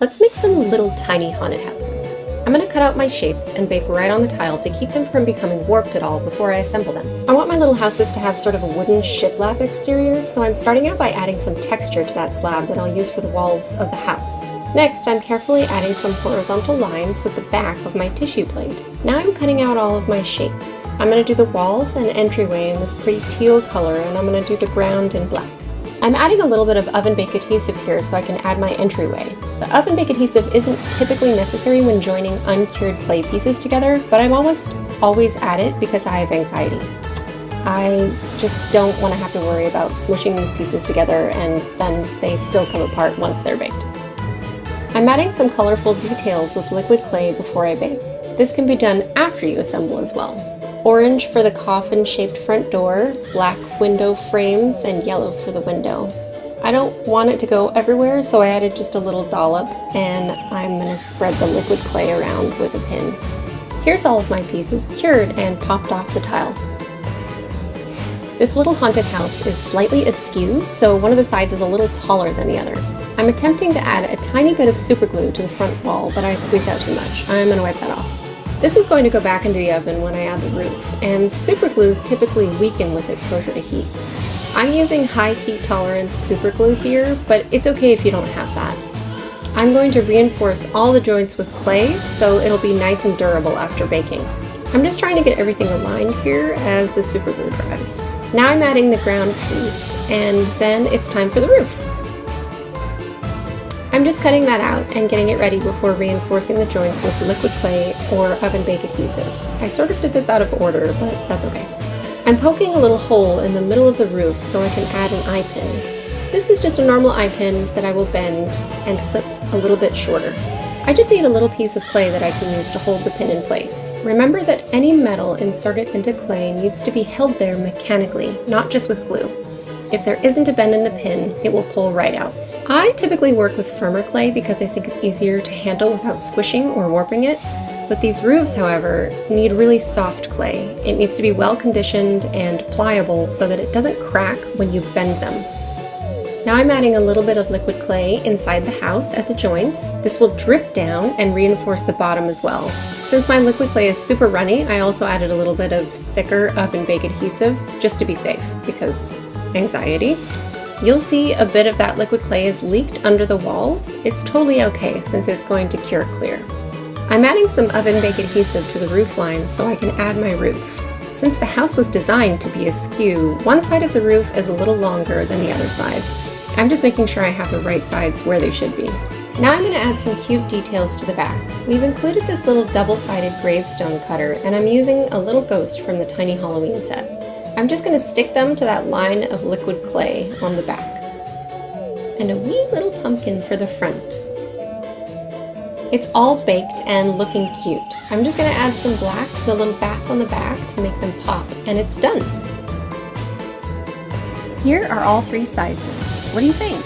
Let's make some little tiny haunted houses. I'm going to cut out my shapes and bake right on the tile to keep them from becoming warped at all before I assemble them. I want my little houses to have sort of a wooden shiplap exterior, so I'm starting out by adding some texture to that slab that I'll use for the walls of the house. Next, I'm carefully adding some horizontal lines with the back of my tissue blade. Now I'm cutting out all of my shapes. I'm going to do the walls and entryway in this pretty teal color, and I'm going to do the ground in black. I'm adding a little bit of oven bake adhesive here so I can add my entryway. The oven bake adhesive isn't typically necessary when joining uncured clay pieces together, but I'm almost always add it because I have anxiety. I just don't want to have to worry about smushing these pieces together and then they still come apart once they're baked. I'm adding some colorful details with liquid clay before I bake. This can be done after you assemble as well. Orange for the coffin-shaped front door, black window frames, and yellow for the window. I don't want it to go everywhere, so I added just a little dollop, and I'm going to spread the liquid clay around with a pin. Here's all of my pieces cured and popped off the tile. This little haunted house is slightly askew, so one of the sides is a little taller than the other. I'm attempting to add a tiny bit of super glue to the front wall, but I squeezed out too much. I'm going to wipe that off. This is going to go back into the oven when I add the roof, and super glues typically weaken with exposure to heat. I'm using high heat tolerance super glue here, but it's okay if you don't have that. I'm going to reinforce all the joints with clay so it'll be nice and durable after baking. I'm just trying to get everything aligned here as the super glue dries. Now I'm adding the ground piece, and then it's time for the roof. I'm just cutting that out and getting it ready before reinforcing the joints with liquid clay or oven bake adhesive. I sort of did this out of order, but that's okay. I'm poking a little hole in the middle of the roof so I can add an eye pin. This is just a normal eye pin that I will bend and clip a little bit shorter. I just need a little piece of clay that I can use to hold the pin in place. Remember that any metal inserted into clay needs to be held there mechanically, not just with glue. If there isn't a bend in the pin, it will pull right out. I typically work with firmer clay because I think it's easier to handle without squishing or warping it, but these roofs, however, need really soft clay. It needs to be well conditioned and pliable so that it doesn't crack when you bend them. Now I'm adding a little bit of liquid clay inside the house at the joints. This will drip down and reinforce the bottom as well. Since my liquid clay is super runny, I also added a little bit of thicker oven bake adhesive just to be safe because anxiety. You'll see a bit of that liquid clay is leaked under the walls. It's totally okay since it's going to cure clear. I'm adding some oven bake adhesive to the roof line so I can add my roof. Since the house was designed to be askew, one side of the roof is a little longer than the other side. I'm just making sure I have the right sides where they should be. Now I'm going to add some cute details to the back. We've included this little double-sided gravestone cutter, and I'm using a little ghost from the Tiny Halloween set. I'm just going to stick them to that line of liquid clay on the back. And a wee little pumpkin for the front. It's all baked and looking cute. I'm just going to add some black to the little bats on the back to make them pop, and it's done. Here are all three sizes. What do you think?